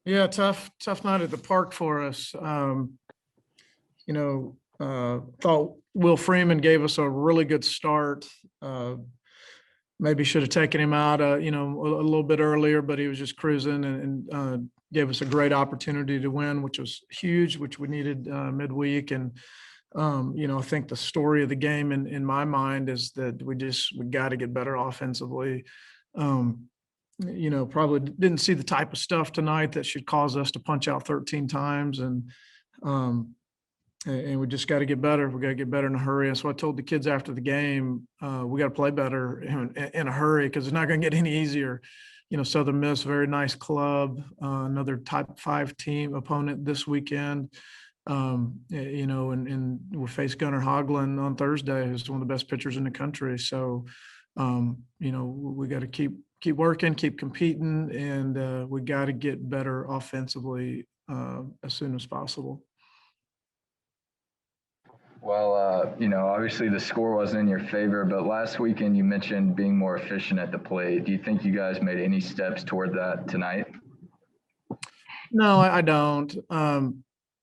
Yeah, tough night at the park for us. Thought Will Freeman gave us a really good start. Uh, Maybe should have taken him out, a little bit earlier, but he was just cruising and gave us a great opportunity to win, which was huge, which we needed midweek. And I think the story of the game in my mind is that we got to get better offensively. Um, Probably didn't see the type of stuff tonight that should cause us to punch out 13 times. Um, and we just got to get better. We got to get better in a hurry. And so I told the kids after the game, we got to play better in a hurry because it's not going to get any easier. Southern Miss, very nice club, another top 5 team opponent this weekend. And we face Gunnar Hoglund on Thursday, who's one of the best pitchers in the country. So, we got to keep working, keep competing, and we got to get better offensively as soon as possible. Well, obviously the score wasn't in your favor, but last weekend you mentioned being more efficient at the plate. Do you think you guys made any steps toward that tonight? No, I don't.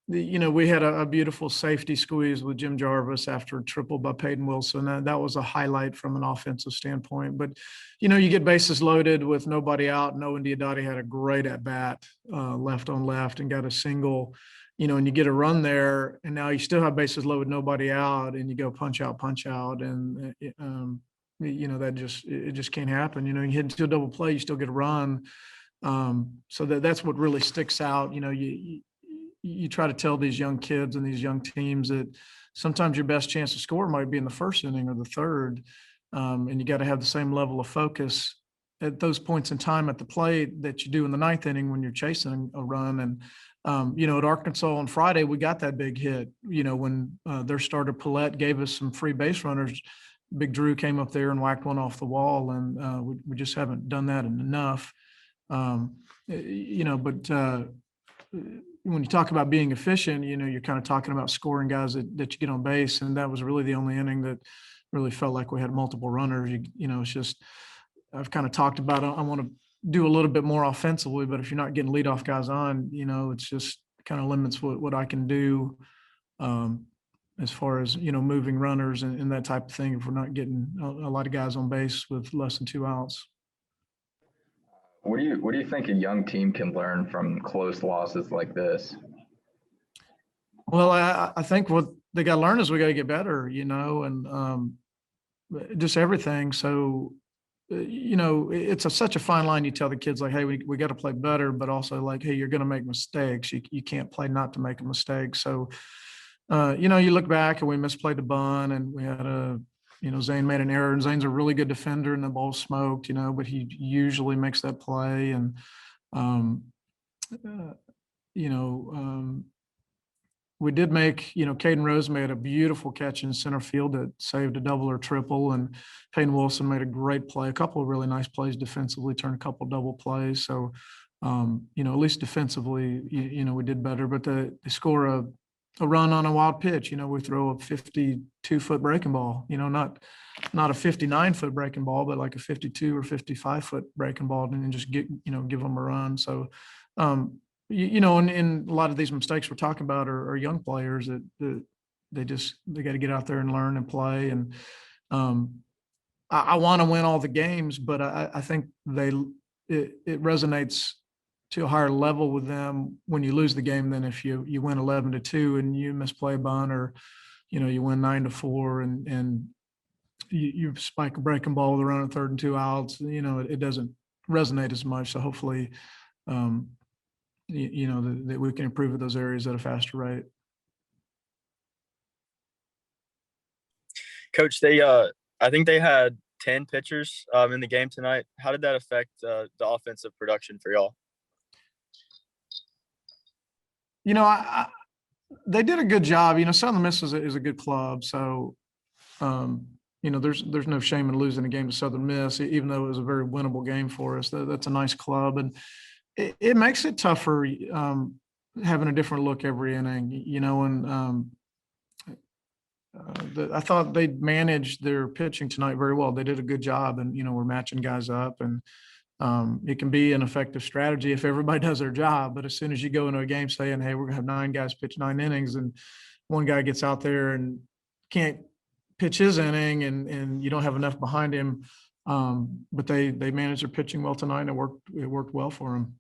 We had a beautiful safety squeeze with Jim Jarvis after a triple by Peyton Wilson. That was a highlight from an offensive standpoint. But, you get bases loaded with nobody out. Noah Diodati had a great at-bat, left on left, and got a single, and you get a run there, and now you still have bases loaded, nobody out, and you go punch out. And, it just can't happen. You hit into a double play, you still get a run. So that's what really sticks out. You try to tell these young kids and these young teams that sometimes your best chance to score might be in the first inning or the third. And you got to have the same level of focus at those points in time at the plate that you do in the ninth inning when you're chasing a run. And, at Arkansas on Friday, we got that big hit, when their starter Paulette gave us some free base runners. Big Drew came up there and whacked one off the wall. And we just haven't done that enough. But when you talk about being efficient, you're kind of talking about scoring guys that you get on base. And that was really the only inning that really felt like we had multiple runners. It's just, I've kind of talked about, I want to do a little bit more offensively, but if you're not getting leadoff guys on, it's just kind of limits what I can do as far as, moving runners and that type of thing, if we're not getting a lot of guys on base with less than 2 outs. What do you think a young team can learn from close losses like this? Well, I think what they got to learn is we got to get better, and just everything. So, it's such a fine line. You tell the kids like, hey, we got to play better, but also like, hey, you're going to make mistakes. You can't play not to make a mistake. So, you look back and we misplayed the bunt, and we had Zane made an error, and Zane's a really good defender, and the ball smoked, but he usually makes that play. And, we did make, Caden Rose made a beautiful catch in center field that saved a double or triple, and Peyton Wilson made a great play, a couple of really nice plays defensively, turned a couple double plays. So, at least defensively, we did better. But they score a run on a wild pitch. We throw a 52-foot breaking ball, not a 59-foot breaking ball, but like a 52 or 55-foot breaking ball, and just give them a run. So, and a lot of these mistakes we're talking about are young players that they got to get out there and learn and play. And I want to win all the games, but I think it resonates to a higher level with them when you lose the game than if you win 11-2 and you misplay a bunt, or you win 9-4 and you spike a breaking ball with a run at 3rd and 2 outs. It doesn't resonate as much. So hopefully, that we can improve at those areas at a faster rate. Coach, I think they had 10 pitchers in the game tonight. How did that affect the offensive production for y'all? They did a good job. Southern Miss is a good club. So, there's no shame in losing a game to Southern Miss, even though it was a very winnable game for us. That's a nice club. And it makes it tougher having a different look every inning, and I thought they managed their pitching tonight very well. They did a good job, and, we're matching guys up, and, It can be an effective strategy if everybody does their job. But as soon as you go into a game saying, hey, we're gonna have 9 guys pitch 9 innings, and one guy gets out there and can't pitch his inning, and you don't have enough behind him. But they managed their pitching well tonight, and it worked well for them.